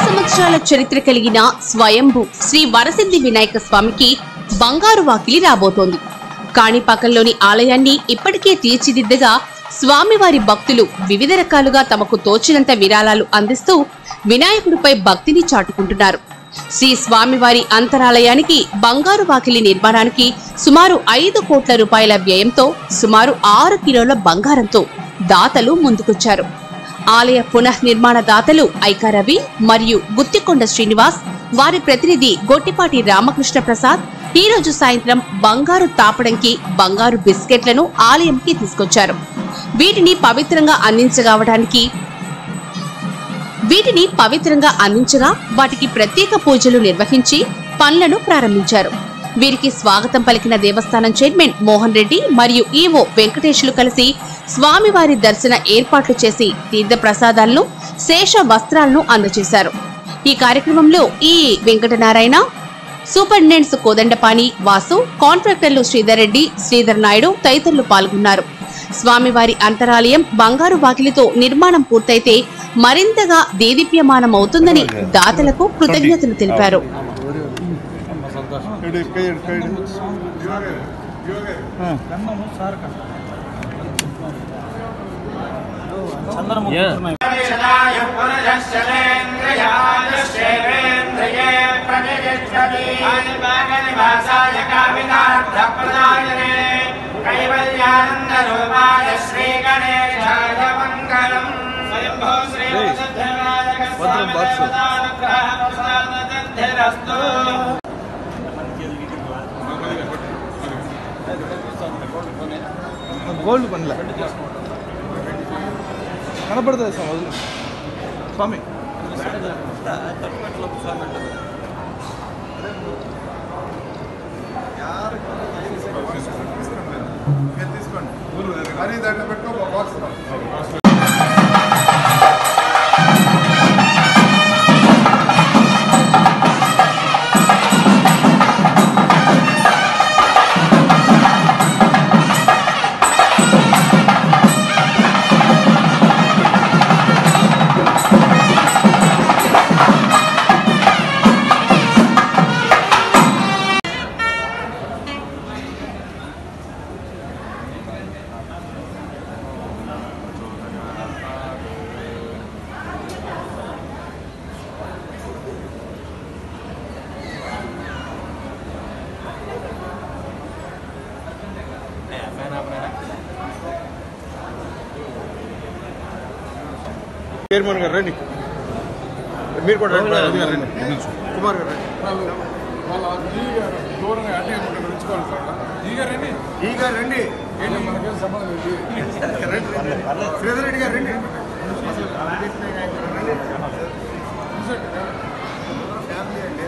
సంవత్సరాల చరిత్ర కలిగిన స్వయంభూ శ్రీ వరసిద్ధి వినాయక స్వామికి బంగారు వాకిలి రాబోతోంది. కాణిపాకంలోని ఆలయాన్ని ఇప్పటికే తీర్చిదిద్దగా స్వామివారి భక్తులు వివిధ రకాలుగా తమకు తోచినంత విరాళాలు అందిస్తూ వినాయకుడిపై భక్తిని చాటుకుంటున్నారు. శ్రీ స్వామివారి అంతరాలయానికి బంగారు వాకిలి నిర్మాణానికి సుమారు 5 కోట్ల రూపాయల వ్యయంతో సుమారు 6 కిలోల బంగారంతో దాతలు ముందుకొచ్చారు. ఆలయ పునఃనిర్మాణ దాతలు ఐకారవి మరియు గుత్తికొండ శ్రీనివాస్, వారి ప్రతినిధి గొట్టిపాటి రామకృష్ణ ప్రసాద్ ఈ రోజు సాయంత్రం బంగారు తాపడంకి బంగారు బిస్కెట్లను ఆలయంకి తీసుకొచ్చారు. వీటిని పవిత్రంగా అందించగా వాటికి ప్రత్యేక పూజలు నిర్వహించి పనులను ప్రారంభించారు. వీరికి స్వాగతం పలికిన దేవస్థానం చైర్మన్ మోహన్ రెడ్డి మరియు ఈవో వెంకటేశ్లు కలిసి స్వామివారి దర్శన ఏర్పాట్లు చేసి తీర్థ ప్రసాదాలను, శేష వస్త్రాలను అందజేశారు. ఈ కార్యక్రమంలో ఈ వెంకటనారాయణ, సూపరింటెండెంట్స్ కోదండపాణి, వాసు, కాంట్రాక్టర్లు శ్రీధర్ రెడ్డి, శ్రీధర్ నాయుడు తదితరులు పాల్గొన్నారు. స్వామివారి అంతరాలయం బంగారు వాకిలితో నిర్మాణం పూర్తయితే మరింతగా దేదీప్యమానమవుతుందని దాతలకు కృతజ్ఞతలు తెలిపారు. గోల్డ్ పనుల కనపడుతుంది స్వామి. తీసుకోండి దాంట్లో పెట్టుకో బాక్స్. చైర్మన్ గారు రండి, మీరు కూడా రండి. కుమార్ గారు రండి. శ్రీధర్ రెడ్డి గారు రండి. ఫ్యామిలీ అండి.